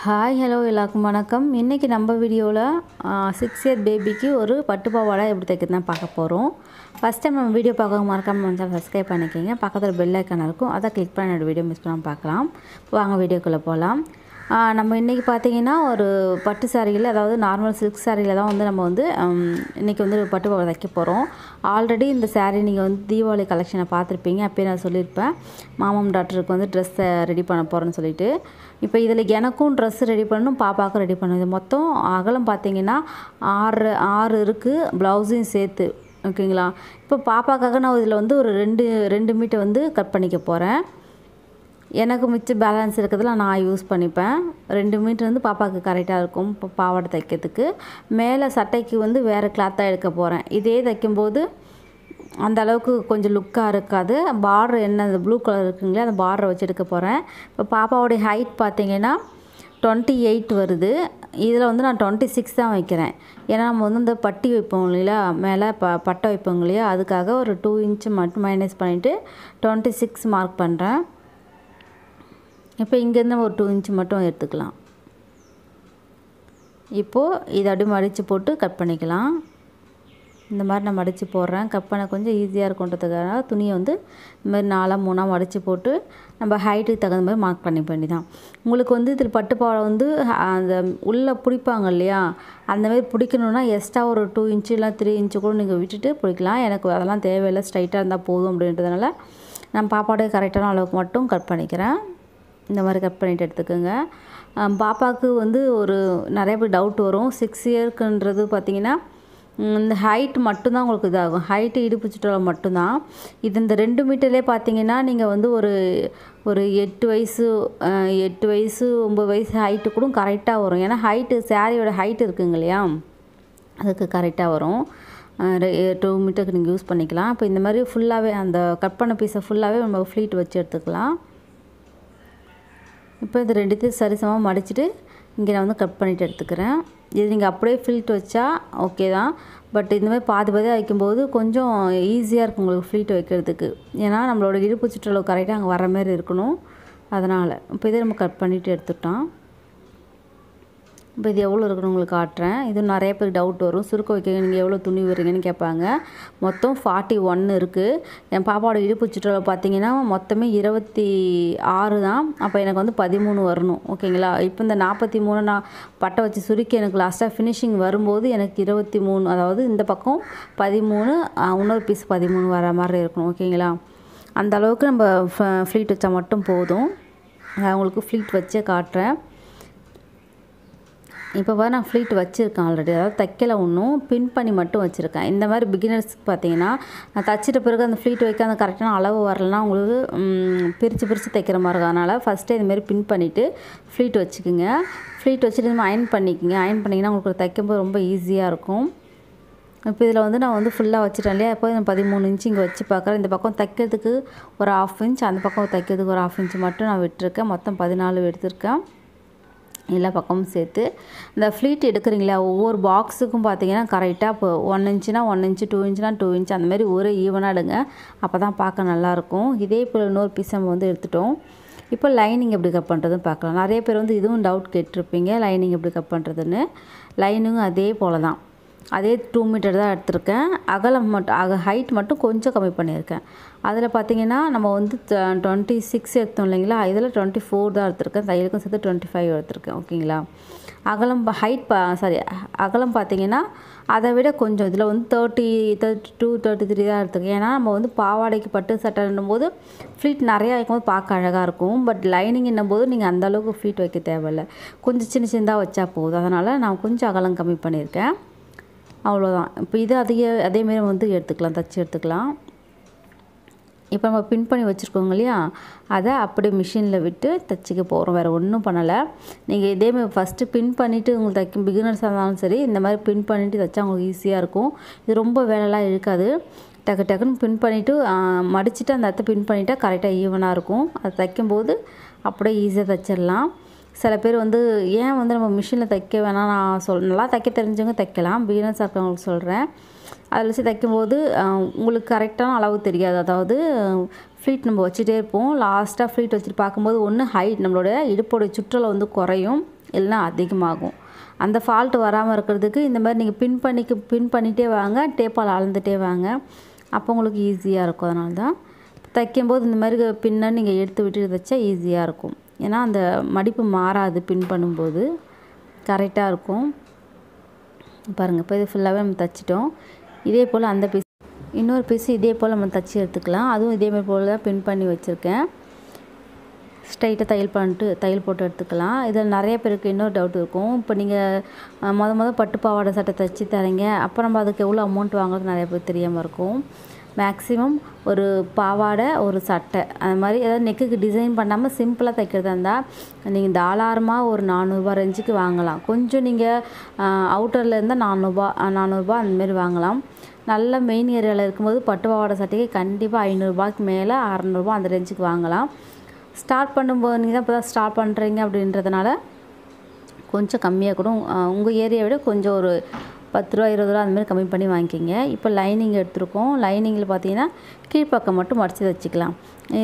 Hi hello எல்லாருக்கும் வணக்கம். இன்றைக்கி நம்ம வீடியோவில் 6 இயர் பேபிக்கு ஒரு பட்டு பாவாடை எப்படி தைக்கிறது தான் பார்க்க போகிறோம். ஃபஸ்ட் டைம் நம்ம வீடியோ பார்க்க மறக்காமல் வந்து சப்ஸ்கிரைப் பண்ணிக்கிங்க. பக்கத்தில் பெல் ஐக்கான் இருக்கும், அதை கிளிக் பண்ணி என்னோடய வீடியோ மிஸ் பண்ணாமல் பார்க்கலாம். வாங்க வீடியோக்குள்ளே போகலாம். நம்ம இன்றைக்கி பார்த்திங்கன்னா ஒரு பட்டு சாரியில், அதாவது நார்மல் சில்க் சாரியில் தான் வந்து நம்ம வந்து இன்றைக்கி வந்து ஒரு பட்டு பாவாடை தைக்க போகிறோம். ஆல்ரெடி இந்த சாரீ நீங்கள் வந்து தீபாவளி கலெக்ஷனை பார்த்துருப்பீங்க. அப்போயே நான் சொல்லியிருப்பேன் மாமம் டாக்டருக்கு வந்து ட்ரெஸ்ஸை ரெடி பண்ண போகிறேன்னு சொல்லிட்டு. இப்போ இதில் எனக்கும் ட்ரெஸ் ரெடி பண்ணணும், பாப்பாவுக்கும் ரெடி பண்ணணும். இது மொத்தம் அகலம் பார்த்திங்கன்னா 6 இருக்குது, ப்ளவுஸையும் சேர்த்து. ஓகேங்களா? இப்போ பாப்பாக்காக நான் இதில் வந்து ஒரு 2 மீட்டர் வந்து கட் பண்ணிக்க போகிறேன். எனக்கு மிச்சம் பேலன்ஸ் இருக்கிறதுல நான் யூஸ் பண்ணிப்பேன். 2 மீட்டர் வந்து பாப்பாவுக்கு கரெக்டாக இருக்கும் இப்போ பாவாடை தைக்கிறதுக்கு. மேலே சட்டைக்கு வந்து வேறு கிளாத்தாக எடுக்க போகிறேன். இதே தைக்கும்போது அந்த அளவுக்கு கொஞ்சம் லுக்காக இருக்காது. பார்டர் என்ன அந்த ப்ளூ கலர் இருக்குங்களே, அந்த பார்டரை வச்சு எடுக்க போகிறேன். இப்போ பாப்பாவோடைய ஹைட் பார்த்திங்கன்னா 28 வருது. இதில் வந்து நான் 26 தான் வைக்கிறேன். ஏன்னா நம்ம வந்து இந்த பட்டி வைப்போம் இல்லையா, மேலே பட்டை வைப்போம் இல்லையா, அதுக்காக ஒரு 2 இன்ச்சு மட்டும் மைனஸ் பண்ணிவிட்டு 26 மார்க் பண்ணுறேன். இப்போ இங்கேருந்து ஒரு 2 இன்ச்சு மட்டும் எடுத்துக்கலாம். இப்போது இதை அப்படியே மடித்து போட்டு கட் பண்ணிக்கலாம். இந்த மாதிரி நான் மடித்து போடுறேன். கட் பண்ண கொஞ்சம் ஈஸியாக இருக்குன்றதுக்காக துணியை வந்து இந்த மாதிரி 4-3 மடித்து போட்டு நம்ம ஹைட்டுக்கு தகுந்த மாதிரி மார்க் பண்ணி தான். உங்களுக்கு வந்து இதில் பட்டு பாவாடை வந்து அந்த உள்ளே பிடிப்பாங்க இல்லையா, அந்தமாரி பிடிக்கணுன்னா எக்ஸ்ட்ரா ஒரு 2 இன்ச்சு இல்லை 3 இன்ச்சு கூட நீங்கள் விட்டுட்டு பிடிக்கலாம். எனக்கு அதெல்லாம் தேவையில்லை, ஸ்ட்ரைட்டாக இருந்தால் போதும் அப்படின்றதுனால நான் பாப்பாவோடைய கரெக்டான அளவுக்கு மட்டும் கட் பண்ணிக்கிறேன். இந்த மாதிரி கட் பண்ணிவிட்டு எடுத்துக்கோங்க. பாப்பாவுக்கு வந்து ஒரு நிறைய பேர் டவுட் வரும். 6 இயர்க்குன்றது பார்த்திங்கன்னா இந்த ஹைட் மட்டும்தான் உங்களுக்கு இதாகும். ஹைட்டு இடுப்பு சுற்றளவு மட்டும்தான். இது இந்த 2 மீட்டர்லேயே பார்த்திங்கன்னா நீங்கள் வந்து ஒரு 8 வயசு 9 வயசு ஹைட்டு கூட கரெக்டாக வரும். ஏன்னா ஹைட்டு சாரியோட ஹைட்டு இருக்குங்க இல்லையா, அதுக்கு கரெக்டாக வரும். 2 மீட்டருக்கு நீங்கள் யூஸ் பண்ணிக்கலாம். இப்போ இந்த மாதிரி ஃபுல்லாகவே அந்த கட் பண்ண பீஸை ஃபுல்லாகவே நம்ம ஃப்ளீட் வச்சு எடுத்துக்கலாம். இப்போ இது 2த்தையும் சரிசமமாக மடிச்சுட்டு இங்கே நான் வந்து கட் பண்ணிவிட்டு எடுத்துக்கிறேன். இது நீங்கள் அப்படியே ஃப்ளீட் வச்சா ஓகே தான். பட் இந்தமாதிரி பாதியாக வைக்கும்போது கொஞ்சம் ஈஸியாக இருக்கும் உங்களுக்கு ஃப்ளீட் வைக்கிறதுக்கு. ஏன்னா நம்மளோட இடுப்பு சுற்றளவு கரெக்டாக அங்கே வர மாதிரி இருக்கணும். அதனால் இப்போ இதே நம்ம கட் பண்ணிவிட்டு எடுத்துட்டோம். இப்போ இது எவ்வளோ இருக்குன்னு உங்களுக்கு காட்டுறேன். இது நிறைய பேருக்கு டவுட் வரும், சுருக்க வைக்க நீங்கள் எவ்வளோ துணி விடுறீங்கன்னு கேட்பாங்க. மொத்தம் 41 இருக்குது. என் பாப்பாவோட இடுப்பு சுற்றளவு பார்த்திங்கன்னா மொத்தமே 26 தான். அப்போ எனக்கு வந்து 13 வரணும். ஓகேங்களா? இப்போ இந்த 43 நான் பட்டை வச்சு சுருக்கி எனக்கு லாஸ்ட்டாக ஃபினிஷிங் வரும்போது எனக்கு 23, அதாவது இந்த பக்கம் 13, இன்னொரு பீஸ் 13 வர மாதிரி இருக்கணும். ஓகேங்களா? அந்த அளவுக்கு நம்ம ஃப்ளீட் வச்சா மட்டும் போதும். நான் உங்களுக்கு ஃப்ளீட் வச்சே காட்டுறேன். இப்போ நான் ஃப்ளீட் வச்சுருக்கேன் ஆல்ரெடி, அதாவது தைக்கல, ஒன்றும் பின் பண்ணி மட்டும் வச்சுருக்கேன். இந்த மாதிரி பிகினர்ஸ்க்கு பார்த்தீங்கன்னா நான் தைச்சிட்ட பிறகு அந்த ஃப்ளீட் வைக்க அந்த கரெக்டான அளவு வரலன்னா உங்களுக்கு பிரித்து தைக்கிற மாதிரி இருக்கும். அதனால் ஃபஸ்ட்டே இதுமாரி பின் பண்ணிவிட்டு ஃப்ளீட் வச்சுக்கோங்க. ஃப்ளீட் வச்சுட்டு நம்ம அயன் பண்ணிக்கோங்க. அயன் பண்ணிங்கன்னா உங்களுக்கு தைக்கும்போது ரொம்ப ஈஸியாக இருக்கும். இப்போ இதில் வந்து நான் வந்து ஃபுல்லாக வச்சுட்டேன் இல்லையா, இப்போ 13 இன்ச்சு இங்கே வச்சு பார்க்குறேன். இந்த பக்கம் தைக்கிறதுக்கு ஒரு 1/2 இன்ச், அந்த பக்கம் தைக்கிறதுக்கு ஒரு 1/2 இன்ச் மட்டும் நான் விட்டுருக்கேன். மொத்தம் 14 எடுத்திருக்கேன் எல்லா பக்கமும் சேர்த்து. இந்த ஃப்ளீட் எடுக்கிறீங்களா, ஒவ்வொரு பாக்ஸுக்கும் பார்த்தீங்கன்னா கரெக்டாக இப்போ 1 இன்ச்சுனா 1 இன்ச்சு, 2 இன்ச்சுனா 2 இன்ச், அந்த மாதிரி ஒரே ஈவனாக எடுங்க. அப்போ தான் பார்க்க நல்லாயிருக்கும். இதே இப்போ இன்னொரு பீஸ் நம்ம வந்து எடுத்துட்டோம். இப்போ லைனிங் எப்படி கட் பண்ணுறதுன்னு பார்க்கலாம். நிறைய பேர் வந்து இதுவும் டவுட் கேட்டிருப்பீங்க, லைனிங் எப்படி கட் பண்ணுறதுன்னு. லைனிங்கும் அதே போல் தான், அதே 2 மீட்டர் தான் எடுத்திருக்கேன். அகலம் மட்டும் ஹைட் மட்டும் கொஞ்சம் கம்மி பண்ணியிருக்கேன். அதில் பார்த்திங்கன்னா நம்ம வந்து 26 எடுத்தோம் இல்லைங்களா, இதில் 24 தான் எடுத்திருக்கேன். தையலுக்கும் சேர்த்து 25 எடுத்திருக்கேன். ஓகேங்களா? அகலம் அகலம் பார்த்திங்கன்னா அதை விட கொஞ்சம் இதில் வந்து 32, 33 தான் எடுத்துருக்கேன். ஏன்னா நம்ம வந்து பாவாடைக்கு பட்டு சட்டைன்னும் போது ஃப்ளீட் நிறையா வைக்கும்போது பார்க்க அழகாக இருக்கும். பட் லைனிங் என்னும்போது நீங்கள் அந்தளவுக்கு ஃப்ளீட் வைக்க தேவையில்லை, கொஞ்சம் சின்னதாக வச்சா போதும். அதனால் நான் கொஞ்சம் அகலம் கம்மி பண்ணியிருக்கேன். அவ்வளோதான். இப்போ இது அதேமாரி வந்து தச்சு எடுத்துக்கலாம். இப்போ நம்ம பின் பண்ணி வச்சுருக்கோங்க இல்லையா, அதை அப்படியே மிஷினில் விட்டு தைச்சிக்க போகிறோம். வேறு ஒன்றும் பண்ணலை. நீங்கள் இதேமாதிரி ஃபஸ்ட்டு பின் பண்ணிவிட்டு உங்களுக்கு தைக்கும் பிகினர்ஸாக இருந்தாலும் சரி, இந்த மாதிரி பின் பண்ணிவிட்டு தைச்சா உங்களுக்கு ஈஸியாக இருக்கும். இது ரொம்ப வேலைலாம் இருக்காது. டக்குன்னு பின் பண்ணிவிட்டு மடிச்சுட்டு அந்த இடத்த பின் பண்ணிவிட்டால் கரெக்டாக ஈவனாக இருக்கும். அது தைக்கும்போது அப்படியே ஈஸியாக தைச்சிடலாம். சில பேர் வந்து ஏன் வந்து நம்ம மிஷினில் தைக்க வேணாம், நான் நல்லா தைக்க தெரிஞ்சவங்க தைக்கலாம், பிகினர்ஸாக இருக்கவங்களுக்கு சொல்கிறேன். அதில் வச்சு தைக்கும்போது உங்களுக்கு கரெக்டான அளவு தெரியாது. அதாவது ஃப்ளீட் நம்ம வச்சுட்டே இருப்போம். லாஸ்ட்டாக ஃப்ளீட் வச்சுட்டு பார்க்கும்போது ஒன்று ஹைட் நம்மளோட இடுப்போடைய சுற்றளவு வந்து குறையும், இல்லைனா அதிகமாகும். அந்த ஃபால்ட் வராமல் இருக்கிறதுக்கு இந்த மாதிரி நீங்கள் பின் பண்ணிகிட்டே வாங்க, டேப்பால் அளந்துட்டே வாங்க. அப்போ உங்களுக்கு ஈஸியாக இருக்கும். அதனால தான் தைக்கும்போது இந்த மாதிரி பின்னை நீங்கள் எடுத்து விட்டு தைச்சா ஈஸியாக இருக்கும். ஏன்னா அந்த மடிப்பு மாறாது, பின் பண்ணும்போது கரெக்டாக இருக்கும். பாருங்கள், இப்போ இது ஃபுல்லாகவே நம்ம தைச்சிட்டோம். இதே போல் அந்த பீஸ், இன்னொரு பீஸ் இதே போல் நம்ம தைச்சி எடுத்துக்கலாம். அதுவும் இதேமாதிரி போல் தான் பின் பண்ணி வச்சுருக்கேன். ஸ்ட்ரைட்டாக தையல் போட்டு எடுத்துக்கலாம். இதில் நிறைய பேருக்கு இன்னொரு டவுட் இருக்கும். இப்போ நீங்கள் மொதல் பட்டு பாவாடை சட்டை தைச்சி தரீங்க, அப்புறம் நம்ம அதுக்கு எவ்வளோ அமௌண்ட் வாங்குறது நிறைய பேர் தெரியாமல் இருக்கும். மேக்ஸிமம் ஒரு பாவாடை ஒரு சட்டை அந்த மாதிரி ஏதாவது நெக்குக்கு டிசைன் பண்ணாமல் சிம்பிளாக தைக்கிறதா இருந்தால் நீங்கள் தாராளமாக ஒரு 400 ரேஞ்சுக்கு வாங்கலாம். கொஞ்சம் நீங்கள் அவுட்டரில் இருந்தால் 400 அந்தமாரி வாங்கலாம். நல்ல மெயின் ஏரியாவில் இருக்கும்போது பட்டு பாவாடை சட்டைக்கு கண்டிப்பாக 500 மேலே 600 அந்த ரேஞ்சுக்கு வாங்கலாம். ஸ்டார்ட் பண்ணும்போது நீங்கள் தான் இப்போ தான் ஸ்டார்ட் பண்ணுறீங்க அப்படின்றதுனால கொஞ்சம் கம்மியாக கூட உங்கள் ஏரியாவை விட கொஞ்சம் ஒரு 10 ரூபா 20 ரூபா அந்தமாதிரி கம்மி பண்ணி வாங்கிக்கிங்க. இப்போ லைனிங் எடுத்துருக்கோம். லைனிங்கில் பார்த்தீங்கன்னா கீழ்ப்பக்கம் மட்டும் மடித்து தைச்சிக்கலாம்.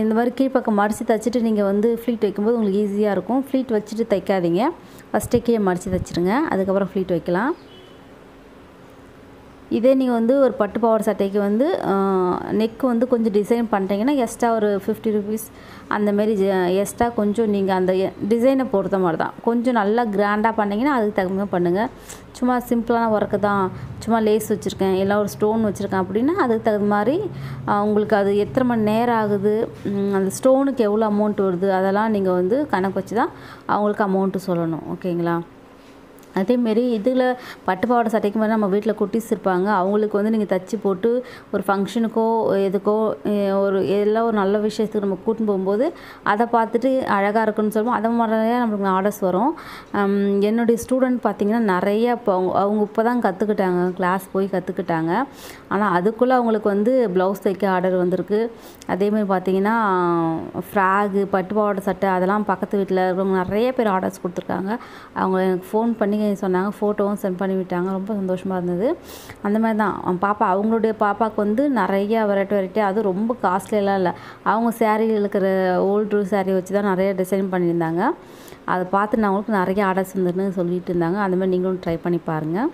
இந்த மாதிரி கீழ்ப்பக்கம் மடித்து தைச்சிட்டு நீங்கள் வந்து ஃப்ளீட் வைக்கும்போது உங்களுக்கு ஈஸியாக இருக்கும். ஃப்ளீட் வச்சுட்டு தைக்காதீங்க, ஃபஸ்ட்டே கீழே மடித்து தைச்சிடுங்க, அதுக்கப்புறம் ஃப்ளீட் வைக்கலாம். இதே நீங்கள் வந்து ஒரு பட்டு பாவாடை சட்டைக்கு வந்து நெக்கு வந்து கொஞ்சம் டிசைன் பண்ணிட்டீங்கன்னா எக்ஸ்ட்ரா ஒரு 50 ருபீஸ் அந்தமாரி எக்ஸ்ட்ரா கொஞ்சம் நீங்கள் அந்த டிசைனை பொறுத்த மாதிரி தான். கொஞ்சம் நல்லா கிராண்டாக பண்ணிங்கன்னா அதுக்கு தகுந்த பண்ணுங்கள். சும்மா சிம்பிளான ஒர்க்கு தான், சும்மா லேஸ் வச்சுருக்கேன், இல்லை ஒரு ஸ்டோன் வச்சுருக்கேன் அப்படின்னா அதுக்கு தகுந்த மாதிரி உங்களுக்கு அது எத்தனை மணி நேரம் ஆகுது, அந்த ஸ்டோனுக்கு எவ்வளோ அமௌண்ட் வருது, அதெல்லாம் நீங்கள் வந்து கணக்கு வச்சு தான் அவங்களுக்கு அமௌண்ட்டு சொல்லணும். ஓகேங்களா? அதேமாரி இதில் பட்டு பாவாடை சட்டைக்கு மாதிரி நம்ம வீட்டில் குட்டீஸ் இருப்பாங்க. அவங்களுக்கு வந்து நீங்கள் தைச்சி போட்டு ஒரு ஃபங்க்ஷனுக்கோ எதுக்கோ ஒரு நல்ல விஷயத்துக்கு நம்ம கூட்டின்னு போகும்போது அதை பார்த்துட்டு அழகாக இருக்குன்னு சொல்லுவோம். அதை மாதிரியே நம்மளுக்கு ஆர்டர்ஸ் வரும். என்னுடைய ஸ்டூடெண்ட் பார்த்திங்கன்னா நிறைய இப்போ அவங்க இப்போ தான் கற்றுக்கிட்டாங்க, கிளாஸ் போய் கற்றுக்கிட்டாங்க. ஆனால் அதுக்குள்ளே அவங்களுக்கு வந்து ப்ளவுஸ் தைக்க ஆர்டர் வந்திருக்கு. அதேமாதிரி பார்த்திங்கன்னா ஃப்ராகு, பட்டு பாவாடை சட்டை அதெல்லாம் பக்கத்து வீட்டில் இருக்கிறவங்க நிறைய பேர் ஆர்டர்ஸ் கொடுத்துருக்காங்க. அவங்க எனக்கு ஃபோன் பண்ணி சொன்னாங்க, ஃபோட்டோவும் சென்ட் பண்ணி விட்டாங்க. ரொம்ப சந்தோஷமாக இருந்தது. அந்த மாதிரி தான் அவங்களுடைய பாப்பாவுக்கு வந்து நிறைய வெரைட்டி அது ரொம்ப காஸ்ட்லியெல்லாம் இல்லை. அவங்க சேரீயில் இருக்கிற ஓல்டு சேரீ வச்சு தான் நிறைய டிசைன் பண்ணியிருந்தாங்க. அதை பார்த்து நான் அவங்களுக்கு நிறைய ஆர்டர்ஸ் வந்துன்னு சொல்லிட்டு இருந்தாங்க. அந்த மாதிரி நீங்களும் ட்ரை பண்ணி பாருங்கள்.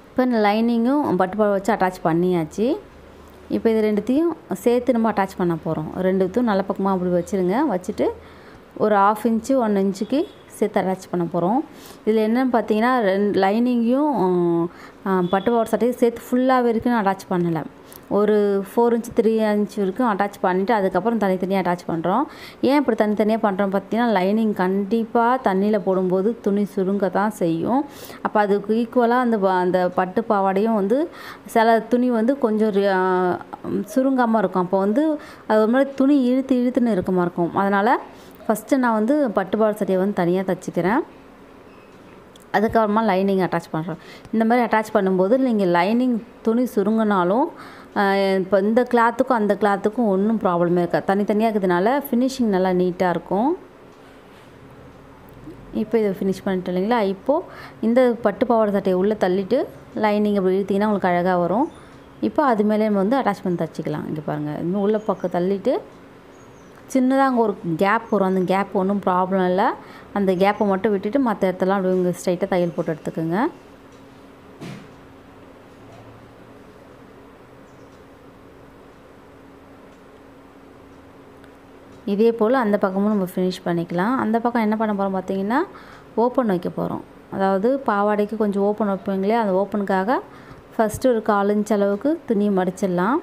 இப்போ இந்த லைனிங்கும் பட்டு பாவாடை வச்சு அட்டாச் பண்ணியாச்சு. இப்போ இது ரெண்டுத்தையும் சேர்த்து நம்ம அட்டாச் பண்ண போகிறோம். ரெண்டுத்தையும் நல்ல பக்கமாக அப்படி வச்சுருங்க. வச்சுட்டு ஒரு 1/2 இன்ச்சு 1 இன்ச்சுக்கு சேர்த்து அட்டாச் பண்ண போகிறோம். இதில் என்னென்னு பார்த்தீங்கன்னா லைனிங்கையும் பட்டு பாவாடை சட்டையும் சேர்த்து ஃபுல்லாக வரைக்கும் அட்டாச் பண்ணலை. ஒரு 4 இன்ச் 3 இன்ச் வரைக்கும் அட்டாச் பண்ணிவிட்டு அதுக்கப்புறம் தனித்தனியாக அட்டாச் பண்ணுறோம். ஏன் இப்படி தனித்தனியாக பண்ணுறோம் பார்த்தீங்கன்னா லைனிங் கண்டிப்பாக தண்ணியில் போடும்போது துணி சுருங்க தான் செய்யும். அப்போ அதுக்கு ஈக்குவலாக அந்த பட்டு பாவாடையும் வந்து சில துணி வந்து கொஞ்சம் சுருங்காமல் இருக்கும். அப்போ வந்து அது ஒரு மாதிரி துணி இழுத்துன்னு இருக்க மாதிரி இருக்கும். அதனால் ஃபஸ்ட்டு நான் வந்து பட்டு பாவாடை சட்டையை வந்து தனியாக தைச்சிக்கிறேன். அதுக்கப்புறமா லைனிங் அட்டாச் பண்ணுறோம். இந்த மாதிரி அட்டாச் பண்ணும்போது நீங்கள் லைனிங் துணி சுருங்கினாலும் இப்போ இந்த கிளாத்துக்கும் அந்த கிளாத்துக்கும் ஒன்றும் ப்ராப்ளமே இருக்காது. தனித்தனியாக இருக்கிறதுனால ஃபினிஷிங் நல்லா நீட்டாக இருக்கும். இப்போ இதை ஃபினிஷ் பண்ணிட்டு இல்லைங்களா? இப்போது இந்த பட்டு பாவாடை சட்டையை உள்ளே தள்ளிட்டு லைனிங் அப்படி இழுத்திங்கன்னா உங்களுக்கு அழகாக வரும். இப்போ அது மேலே நம்ம வந்து அட்டாச் பண்ணி தைச்சிக்கலாம். இங்கே பாருங்கள், இன்னும் உள்ள பக்கம் தள்ளிட்டு சின்னதாக அங்கே ஒரு கேப் வரும். அந்த கேப் ஒன்றும் ப்ராப்ளம் இல்லை. அந்த கேப்பை மட்டும் விட்டுட்டு மற்ற இடத்தெல்லாம் அப்படி இங்கே ஸ்ட்ரைட்டாக தையல் போட்டு எடுத்துக்கோங்க. இதே போல் அந்த பக்கமும் நம்ம ஃபினிஷ் பண்ணிக்கலாம். அந்த பக்கம் என்ன பண்ண போகிறோம் பார்த்தீங்கன்னா ஓப்பன் வைக்க போகிறோம். அதாவது பாவாடைக்கு கொஞ்சம் ஓப்பன் வைப்பீங்களே, அந்த ஓப்பனுக்காக ஃபஸ்ட்டு ஒரு 1/4 இன்ச் அளவுக்கு துணியை மடிச்சிடலாம்.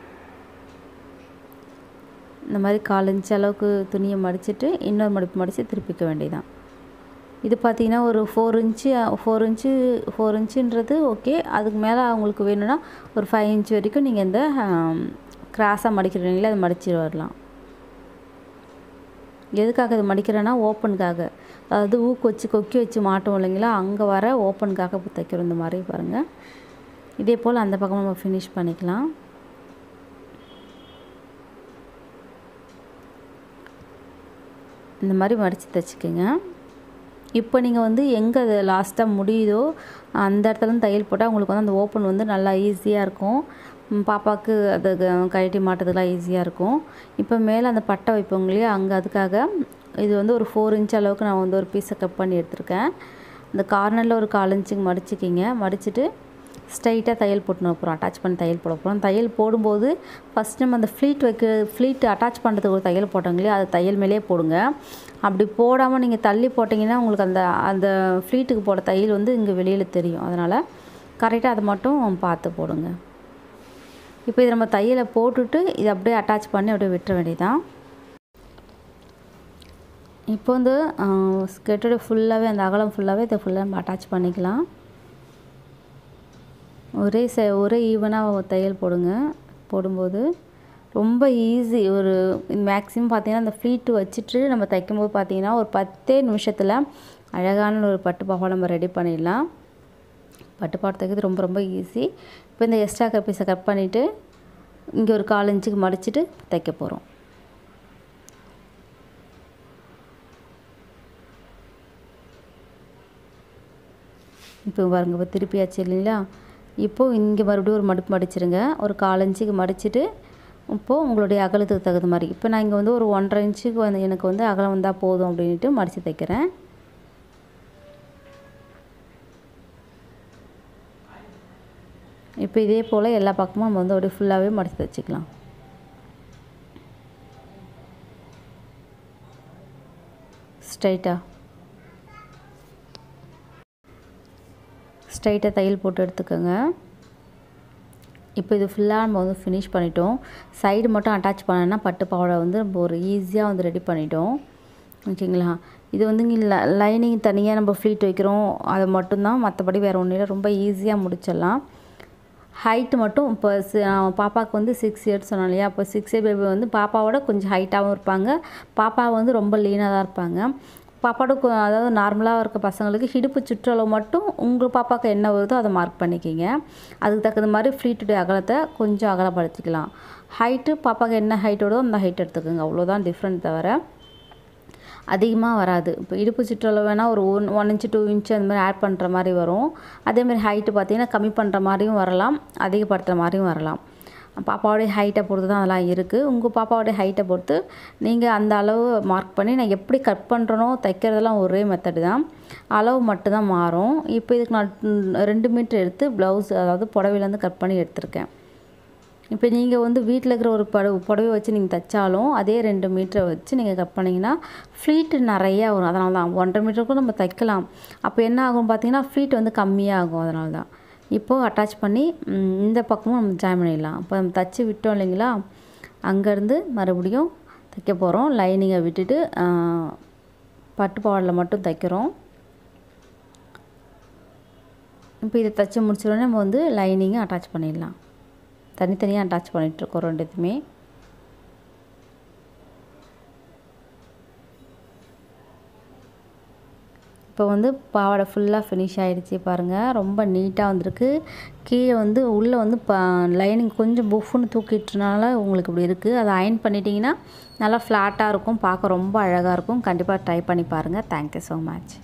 இந்த மாதிரி 1/4 இன்ச் அளவுக்கு துணியை மடிச்சுட்டு இன்னொரு மடிப்பு மடித்து திருப்பிக்க வேண்டியதான். இது பார்த்திங்கன்னா ஒரு 4 இன்ச்சுன்றது ஓகே. அதுக்கு மேலே அவங்களுக்கு வேணும்னா ஒரு 5 இன்ச் வரைக்கும் நீங்கள் இந்த கிராஸாக மடிக்கிறீங்களே அதை மடிச்சு வரலாம். எதுக்காக இது மடிக்கிறேன்னா ஓப்பனுக்காக, அதாவது ஊக்கு வச்சு கொக்கி வச்சு மாட்டோம் இல்லைங்களா, அங்கே வர ஓப்பனுக்காக இப்போ தைக்கிறோம். இந்த மாதிரி பாருங்கள். இதே போல் அந்த பக்கம் நம்ம ஃபினிஷ் பண்ணிக்கலாம். இந்த மாதிரி மடித்து தைச்சிக்கோங்க. இப்போ நீங்கள் வந்து எங்கே அது லாஸ்ட்டாக முடியுதோ அந்த இடத்துல தையல் போட்டால் உங்களுக்கு வந்து அந்த ஓப்பன் வந்து நல்லா ஈஸியாக இருக்கும். பாப்பாவுக்கு அது கழட்டி மாட்டுறதுலாம் ஈஸியாக இருக்கும். இப்போ மேலே அந்த பட்டை வைப்போங்க இல்லையா, அங்கே அதுக்காக இது வந்து ஒரு 4 இன்ச் அளவுக்கு நான் வந்து ஒரு பீஸை கட் பண்ணி எடுத்திருக்கேன். இந்த கார்னரில் ஒரு 1/4 இன்ச்சுக்கு மடிச்சிக்கிங்க. மடிச்சுட்டு ஸ்ட்ரைட்டாக தையல் போட்டுன்னு அப்புறம் அட்டாச் பண்ணி தையல் போட போகிறோம். தையல் போடும்போது ஃபஸ்ட் நம்ம அந்த ஃப்ளீட் அட்டாச் பண்ணுறதுக்கு ஒரு தையல் போட்டோங்க இல்லையா, அது தையல் மேலேயே போடுங்க. அப்படி போடாமல் நீங்கள் தள்ளி போட்டிங்கன்னா உங்களுக்கு அந்த ஃப்ளீட்டுக்கு போட தையல் வந்து இங்கே வெளியில் தெரியும். அதனால் கரெக்டாக அதை மட்டும் பார்த்து போடுங்க. இப்போ இதை நம்ம தையலை போட்டுட்டு இதை அப்படியே அட்டாச் பண்ணி அப்படியே விட்டுற வேண்டியதான். இப்போ வந்து ஸ்கர்ட்டோட ஃபுல்லாகவே அந்த அகலம் ஃபுல்லாகவே இதை ஃபுல்லாக நம்ம அட்டாச் பண்ணிக்கலாம். ஒரே ஈவனாக தையல் போடுங்க. போடும்போது ரொம்ப ஈஸி. ஒரு மேக்ஸிமம் பார்த்திங்கன்னா அந்த ஃப்ளீட்டு வச்சுட்டு நம்ம தைக்கும்போது பார்த்திங்கன்னா ஒரு 10 நிமிஷத்தில் அழகான ஒரு பட்டு பாவாடை நம்ம ரெடி பண்ணிடலாம். பட்டு பாவாடை தைக்கிறது ரொம்ப ரொம்ப ஈஸி. இப்போ இந்த எக்ஸ்ட்ரா கட் பீஸை கட் பண்ணிவிட்டு இங்கே ஒரு 1/4 இன்ச்சுக்கு மடிச்சுட்டு தைக்க போகிறோம். இப்போ பாருங்க, இப்போ திருப்பியாச்சு இல்லைங்களா. இப்போது இங்கே மறுபடியும் ஒரு மடிப்பு மடிச்சிருங்க. ஒரு 1/4 இன்ச்சுக்கு மடிச்சுட்டு இப்போது உங்களுடைய அகலத்துக்கு தகுந்த மாதிரி இப்போ நான் இங்கே வந்து ஒரு 1.5 இன்ச்சுக்கு வந்து எனக்கு வந்து அகலம் வந்தால் போதும் அப்படின்ட்டு மடித்து தைக்கிறேன். இப்போ இதே போல் எல்லா பக்கமும் நம்ம வந்து அப்படியே ஃபுல்லாகவே மடித்து தைச்சிக்கலாம். ஸ்ட்ரைட்டாக தையல் போட்டு எடுத்துக்கோங்க. இப்போ இது ஃபுல்லாக நம்ம வந்து ஃபினிஷ் பண்ணிட்டோம். சைடு மட்டும் அட்டாச் பண்ணோன்னா பட்டு பாவாடை வந்து நம்ம ஒரு ஈஸியாக வந்து ரெடி பண்ணிட்டோம். ஓகேங்களா. இது வந்து இங்கே லைனிங் தனியாக நம்ம ஃப்ளீட் வைக்கிறோம், அது மட்டும்தான். மற்றபடி வேறு ஒன்றும் இல்லை, ரொம்ப ஈஸியாக முடிச்சிடலாம். ஹைட்டு மட்டும் இப்போ பாப்பாவுக்கு வந்து 6 இயர்ஸ் சொன்னோம் இல்லையா. அப்போ 6 இயர் பேபி வந்து பாப்பாவோட கொஞ்சம் ஹைட்டாகவும் இருப்பாங்க. பாப்பா வந்து ரொம்ப லீனாக தான் இருப்பாங்க. பாப்பாவோட அதாவது நார்மலாக இருக்க பசங்களுக்கு இடுப்பு சுற்றளவு மட்டும் உங்கள் பாப்பாவுக்கு என்ன வருதோ அதை மார்க் பண்ணிக்கிங்க. அதுக்கு தகுந்த மாதிரி ஃப்ளீட்டுடைய அகலத்தை கொஞ்சம் அகலப்படுத்திக்கலாம். ஹைட்டு பாப்பாவுக்கு என்ன ஹைட் வருதோ அந்த ஹைட் எடுத்துக்கோங்க. அவ்வளோதான் டிஃப்ரெண்ட், தவிர அதிகமாக வராது. இப்போ இடுப்பு சுற்றளவு வேணால் ஒரு 1 இன்ச்சு 2 இன்ச்சு அந்த மாதிரி ஆட் பண்ணுற மாதிரி வரும். அதேமாதிரி ஹைட்டு பார்த்திங்கன்னா கம்மி பண்ணுற மாதிரியும் வரலாம், அதிகப்படுத்துகிற மாதிரியும் வரலாம். பாப்பாவோடைய ஹைட்டை பொறுத்து தான் அதெல்லாம் இருக்குது. உங்கள் பாப்பாவோடைய ஹைட்டை பொறுத்து நீங்கள் அந்த அளவு மார்க் பண்ணி, நான் எப்படி கட் பண்ணுறனோ தைக்கிறதெல்லாம் ஒரே மெத்தடு தான், அளவு மட்டும்தான் மாறும். இப்போ இதுக்கு நான் 2 மீட்டர் எடுத்து ப்ளவுஸ் அதாவது புடவையிலேருந்து கட் பண்ணி எடுத்திருக்கேன். இப்போ நீங்கள் வந்து வீட்டில் இருக்கிற ஒரு புடவை வச்சு நீங்கள் தைச்சாலும் அதே 2 மீட்டரை வச்சு நீங்கள் கட் பண்ணிங்கன்னா ஃப்ளீட்டு நிறையா வரும். அதனால தான் 1.5 மீட்டருக்கும் நம்ம தைக்கலாம். அப்போ என்ன ஆகும் பார்த்திங்கன்னா ஃப்ளீட் வந்து கம்மியாகும். அதனால தான் இப்போது அட்டாச் பண்ணி இந்த பக்கமும் நம்ம ஜாயின் பண்ணிடலாம். அப்போ நம்ம தைச்சி விட்டோம் இல்லைங்களா, அங்கேருந்து மறுபடியும் தைக்க போகிறோம். லைனிங்கை விட்டுட்டு பட்டு பாவாடையில் மட்டும் தைக்கிறோம். இப்போ இதை தைச்சி முடிச்சோடனே நம்ம வந்து லைனிங்கை அட்டாச் பண்ணிடலாம். தனித்தனியாக அட்டாச் பண்ணிகிட்ருக்கோம் ரெண்டுத்துமே. இப்போ வந்து பாவாடை ஃபுல்லாக ஃபினிஷ் ஆகிடுச்சி பாருங்கள். ரொம்ப நீட்டாக வந்திருக்கு. கீழே வந்து உள்ளே வந்து லைனிங் கொஞ்சம் புஃப்னு தூக்கிட்டுனால உங்களுக்கு இப்படி இருக்குது. அதை அயர்ன் பண்ணிட்டீங்கன்னா நல்லா ஃப்ளாட்டாக இருக்கும், பார்க்க ரொம்ப அழகாக இருக்கும். கண்டிப்பாக ட்ரை பண்ணி பாருங்கள். Thank you so much.